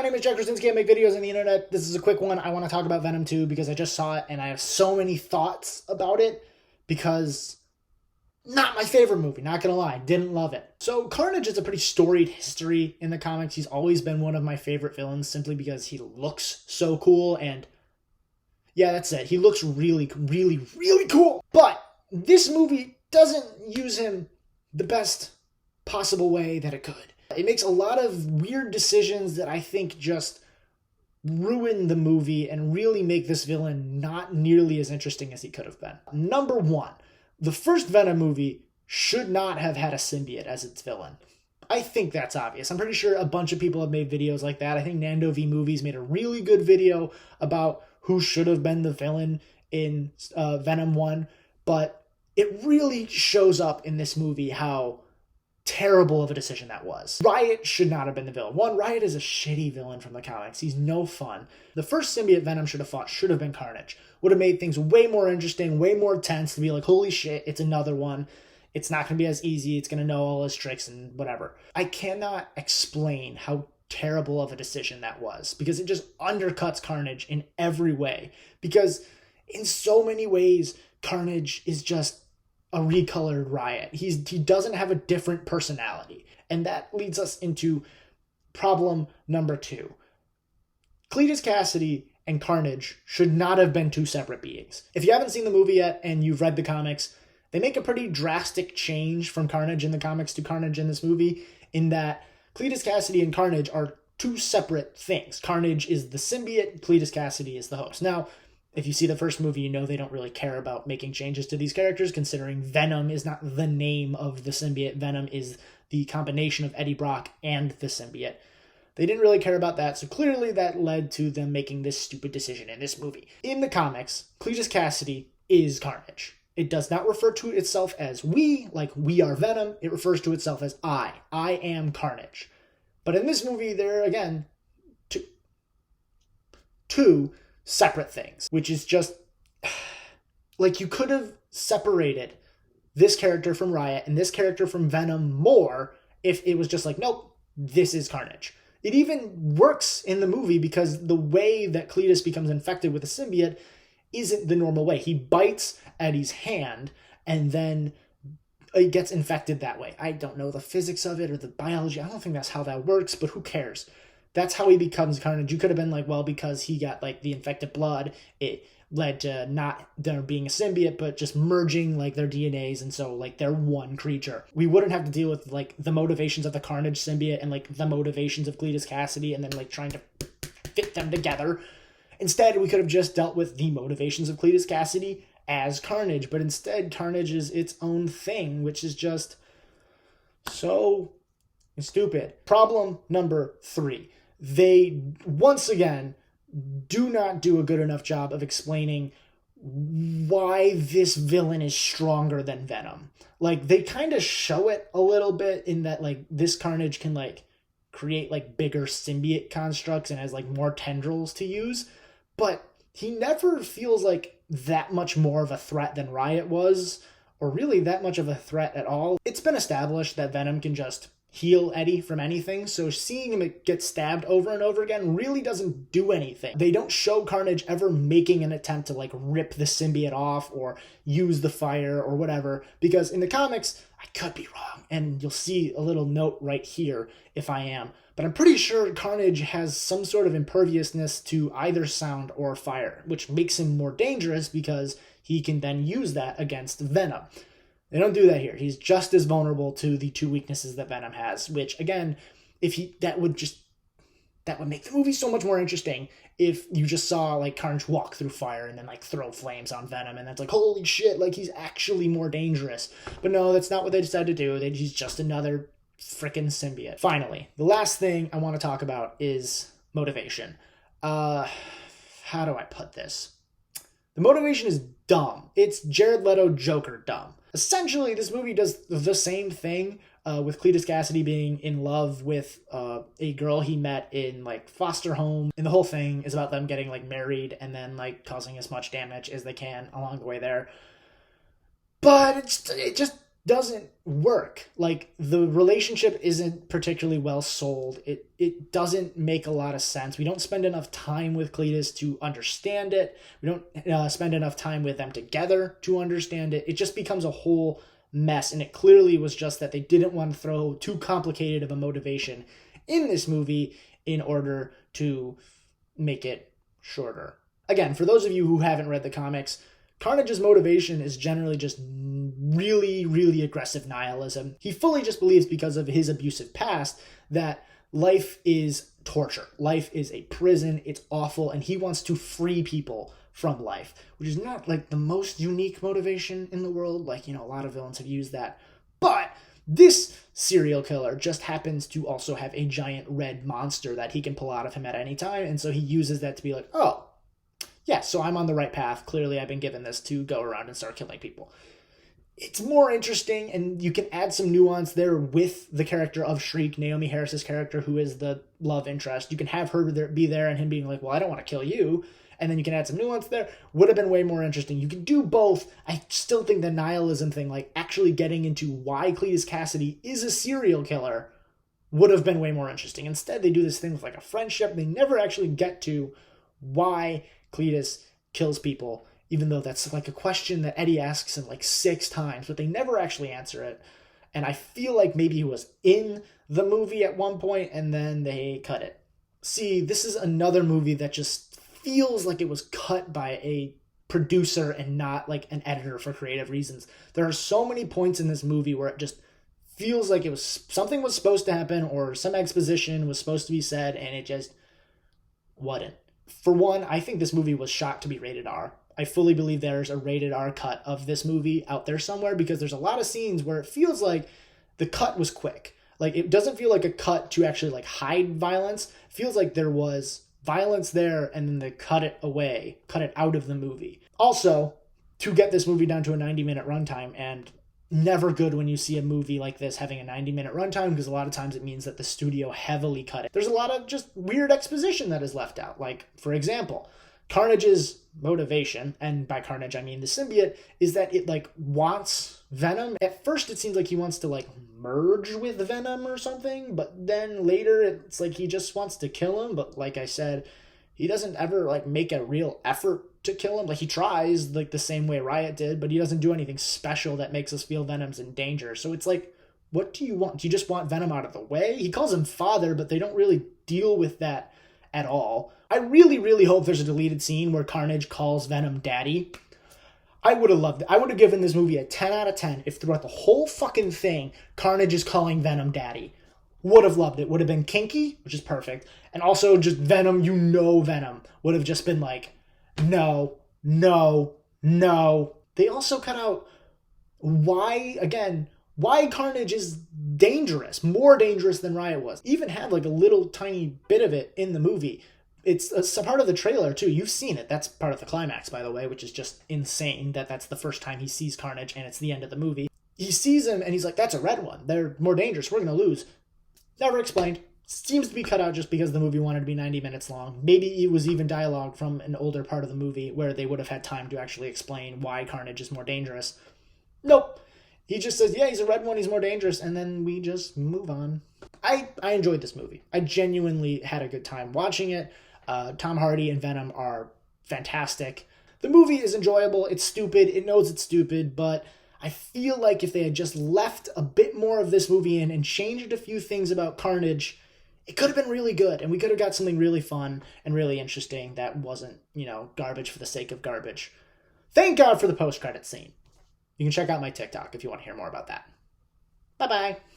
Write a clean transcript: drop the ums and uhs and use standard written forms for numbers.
name is Jack Krasinski. I make videos on the internet. This is a quick one. I want to talk about Venom 2 because I just saw it and I have so many thoughts about it because not my favorite movie, not gonna lie. Didn't love it. So Carnage is a pretty storied history in the comics. He's always been one of my favorite villains simply because he looks so cool and yeah, that's it. He looks really, really, really cool. But this movie doesn't use him the best possible way that it could. It makes a lot of weird decisions that I think just ruin the movie and really make this villain not nearly as interesting as he could have been. Number one, the first Venom movie should not have had a symbiote as its villain. I think that's obvious. I'm pretty sure a bunch of people have made videos like that. I think Nando V Movies made a really good video about who should have been the villain in Venom 1, but it really shows up in this movie how terrible of a decision that was. Riot should not have been the villain. One, Riot is a shitty villain from the comics. He's no fun. The first symbiote Venom should have fought should have been Carnage. Would have made things way more interesting, way more tense to be like, holy shit, it's another one. It's not going to be as easy. It's going to know all his tricks and whatever. I cannot explain how terrible of a decision that was because it just undercuts Carnage in every way. Because in so many ways, Carnage is just a recolored Riot. He doesn't have a different personality. And that leads us into problem number 2. Cletus Cassidy and Carnage should not have been two separate beings. If you haven't seen the movie yet and you've read the comics, they make a pretty drastic change from Carnage in the comics to Carnage in this movie in that Cletus Cassidy and Carnage are two separate things. Carnage is the symbiote, Cletus Cassidy is the host. Now, if you see the first movie, you know they don't really care about making changes to these characters, considering Venom is not the name of the symbiote. Venom is the combination of Eddie Brock and the symbiote. They didn't really care about that, so clearly that led to them making this stupid decision in this movie. In the comics, Cletus Cassidy is Carnage. It does not refer to itself as we, like we are Venom. It refers to itself as I. I am Carnage. But in this movie, there are, again, two separate things, which is just like you could have separated this character from Riot and this character from Venom more if it was just like, nope, this is Carnage. It even works in the movie because the way that Cletus becomes infected with a symbiote isn't the normal way. He bites Eddie's hand and then it gets infected that way. I don't know the physics of it or the biology. I don't think that's how that works, but who cares? That's how he becomes Carnage. You could have been like, well, because he got like the infected blood, it led to not there being a symbiote, but just merging like their DNAs, and so like they're one creature. We wouldn't have to deal with like the motivations of the Carnage symbiote and like the motivations of Cletus Cassidy and then like trying to fit them together. Instead, we could have just dealt with the motivations of Cletus Cassidy as Carnage, but instead Carnage is its own thing, which is just so stupid. Problem number 3. They, once again, do not do a good enough job of explaining why this villain is stronger than Venom. Like, they kind of show it a little bit in that, like, this Carnage can, like, create, like, bigger symbiote constructs and has, like, more tendrils to use. But he never feels like that much more of a threat than Riot was, or really that much of a threat at all. It's been established that Venom can just heal Eddie from anything, so seeing him get stabbed over and over again really doesn't do anything. They don't show Carnage ever making an attempt to like rip the symbiote off or use the fire or whatever, because in the comics, I could be wrong, and you'll see a little note right here if I am, but I'm pretty sure Carnage has some sort of imperviousness to either sound or fire, which makes him more dangerous because he can then use that against Venom. They don't do that here. He's just as vulnerable to the two weaknesses that Venom has, which again, that would make the movie so much more interesting if you just saw like Carnage walk through fire and then like throw flames on Venom, and that's like, holy shit, like he's actually more dangerous. But no, that's not what they decided to do. He's just another freaking symbiote. Finally, the last thing I want to talk about is motivation. How do I put this? The motivation is dumb. It's Jared Leto Joker dumb. Essentially, this movie does the same thing with Cletus Cassidy being in love with a girl he met in like foster home, and the whole thing is about them getting like married and then like causing as much damage as they can along the way there. But it just doesn't work. Like, the relationship isn't particularly well sold. It doesn't make a lot of sense. We don't spend enough time with Cletus to understand it. We don't spend enough time with them together to understand it. It just becomes a whole mess, and it clearly was just that they didn't want to throw too complicated of a motivation in this movie in order to make it shorter. Again, for those of you who haven't read the comics, Carnage's motivation is generally just really, really aggressive nihilism. He fully just believes, because of his abusive past, that life is torture. Life is a prison. It's awful. And he wants to free people from life, which is not like the most unique motivation in the world. Like, a lot of villains have used that. But this serial killer just happens to also have a giant red monster that he can pull out of him at any time. And so he uses that to be like, oh, yeah, so I'm on the right path. Clearly, I've been given this to go around and start killing people. It's more interesting, and you can add some nuance there with the character of Shriek, Naomi Harris's character, who is the love interest. You can have her be there and him being like, well, I don't want to kill you. And then you can add some nuance there. Would have been way more interesting. You can do both. I still think the nihilism thing, like actually getting into why Cletus Cassidy is a serial killer, would have been way more interesting. Instead, they do this thing with like a friendship. They never actually get to why Cletus kills people, even though that's like a question that Eddie asks him like 6 times, but they never actually answer it. And I feel like maybe he was in the movie at one point and then they cut it. See, this is another movie that just feels like it was cut by a producer and not like an editor for creative reasons. There are so many points in this movie where it just feels like it was something was supposed to happen or some exposition was supposed to be said and it just wasn't. For one, I think this movie was shot to be rated R. I fully believe there's a rated R cut of this movie out there somewhere, because there's a lot of scenes where it feels like the cut was quick. Like, it doesn't feel like a cut to actually like hide violence. It feels like there was violence there and then they cut it away, cut it out of the movie. Also, to get this movie down to a 90-minute runtime, and never good when you see a movie like this having a 90-minute runtime, because a lot of times it means that the studio heavily cut it. There's a lot of just weird exposition that is left out. Like, for example, Carnage's motivation, and by Carnage I mean the symbiote, is that it like wants Venom. At first it seems like he wants to like merge with Venom or something, but then later it's like he just wants to kill him. But like I said, he doesn't ever like make a real effort to kill him. Like, he tries like the same way Riot did, but he doesn't do anything special that makes us feel Venom's in danger. So it's like, what do you want? Do you just want Venom out of the way? He calls him father, but they don't really deal with that at all. I really, really hope there's a deleted scene where Carnage calls Venom daddy. I would have loved it. I would have given this movie a 10 out of 10 if throughout the whole fucking thing, Carnage is calling Venom daddy. Would have loved it. Would have been kinky, which is perfect. And also just Venom, Venom, would have just been like, no, no, no. They also cut out why Carnage is dangerous, more dangerous than Riot was. Even had like a little tiny bit of it in the movie. It's a part of the trailer too. You've seen it. That's part of the climax, by the way, which is just insane that that's the first time he sees Carnage and it's the end of the movie. He sees him and he's like, that's a red one. They're more dangerous. We're going to lose. Never explained. Seems to be cut out just because the movie wanted to be 90 minutes long. Maybe it was even dialogue from an older part of the movie where they would have had time to actually explain why Carnage is more dangerous. Nope. He just says, yeah, he's a red one, he's more dangerous, and then we just move on. I enjoyed this movie. I genuinely had a good time watching it. Tom Hardy and Venom are fantastic. The movie is enjoyable. It's stupid. It knows it's stupid, but I feel like if they had just left a bit more of this movie in and changed a few things about Carnage, it could have been really good, and we could have got something really fun and really interesting that wasn't, garbage for the sake of garbage. Thank God for the post-credit scene. You can check out my TikTok if you want to hear more about that. Bye-bye.